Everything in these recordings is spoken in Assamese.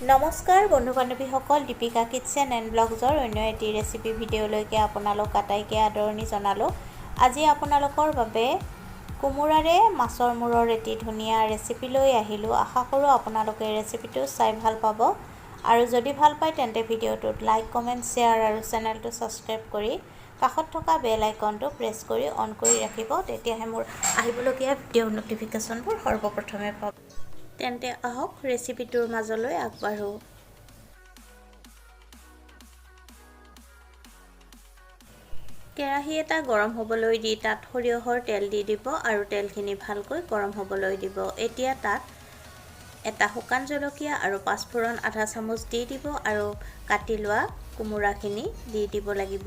নমস্কাৰ বন্ধু বান্ধৱীসকল, দীপিকা কিটচেন এণ্ড ব্লগছৰ অন্য এটি ৰেচিপি ভিডিঅ'লৈকে আপোনালোক আটাইকে আদৰণি জনালোঁ। আজি আপোনালোকৰ বাবে কোমোৰাৰে মাছৰ মূৰৰ এটি ধুনীয়া ৰেচিপি লৈ আহিলোঁ। আশা কৰোঁ আপোনালোকে ৰেচিপিটো চাই ভাল পাব আৰু যদি ভাল পায় তেন্তে ভিডিঅ'টোত লাইক, কমেণ্ট, শ্বেয়াৰ আৰু চেনেলটো ছাবস্ক্ৰাইব কৰি কাষত থকা বেল আইকনটো প্ৰেছ কৰি অন কৰি ৰাখিব। তেতিয়াহে মোৰ আহিবলগীয়া ভিডিঅ'ৰ ন'টিফিকেশ্যনবোৰ সৰ্বপ্ৰথমে পাব। তেন্তে আহক ৰেচিপিটোৰ মাজলৈ আগবাঢ়ো। কেৰাহী এটা গৰম হ'বলৈ দি তাত সৰিয়হৰ তেল দি দিব আৰু তেলখিনি ভালকৈ গৰম হ'বলৈ দিব। এতিয়া তাত এটা শুকান জলকীয়া আৰু পাঁচফোৰণ আধা চামুচ দি দিব আৰু কাটি লোৱা কোমোৰাখিনি দি দিব লাগিব।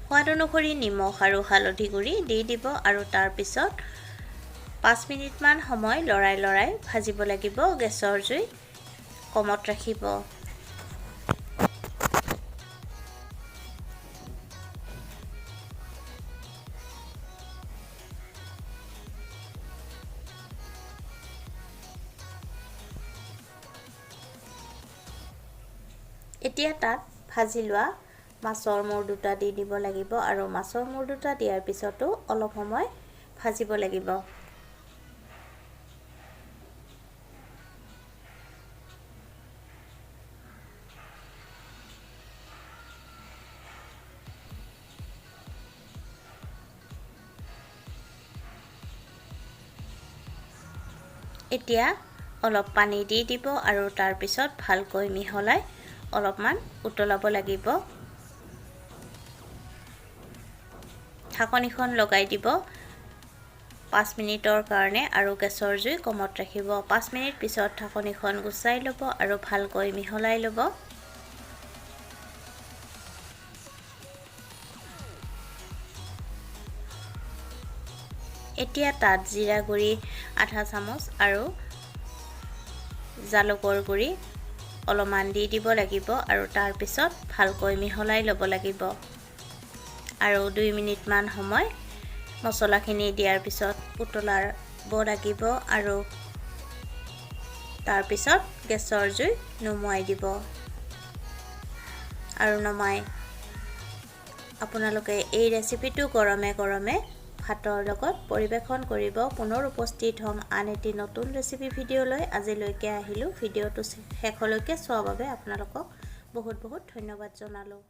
সোৱাদ অনুসৰি নিমখ আৰু হালধি গুড়ি দি দিব আৰু তাৰপিছত 5 মিনিটমান সময় লৰাই ভাজিব লাগিব। গেছৰ জুই কমত ৰাখিব। এতিয়া তাত ভাজি লোৱা মাছৰ মূৰ দুটা দি দিব লাগিব আৰু মাছৰ মূৰ দুটা দিয়াৰ পিছতো অলপ সময় ভাজিব লাগিব। এতিয়া অলপ পানী দি দিব আৰু তাৰপিছত ভালকৈ মিহলাই অলপমান উতলাব লাগিব। ঢাকনিখন লগাই দিব 5 মিনিটৰ কাৰণে আৰু গেছৰ জুই কমত ৰাখিব। 5 মিনিট পিছত ঢাকনিখন গুচাই ল'ব আৰু ভালকৈ মিহলাই ল'ব। এতিয়া তাত জিৰা গুড়ি আধা চামুচ আৰু জালুকৰ গুড়ি অলপমান দি দিব লাগিব আৰু তাৰপিছত ভালকৈ মিহলাই ল'ব লাগিব আৰু 2 মিনিটমান সময় মছলাখিনি দিয়াৰ পিছত উতলাব লাগিব আৰু তাৰপিছত গেছৰ জুই নুমুৱাই দিব আৰু নমাই আপোনালোকে এই ৰেচিপিটো গৰমে গৰমে ভাতৰ লগত পৰিৱেশন কৰিব। পুনৰ উপস্থিত হ'ম আন এটি নতুন ৰেচিপি ভিডিঅ'লৈ। আজিলৈকে আহিলোঁ। ভিডিঅ'টো শেষলৈকে চোৱাৰ বাবে আপোনালোকক বহুত ধন্যবাদ জনালোঁ।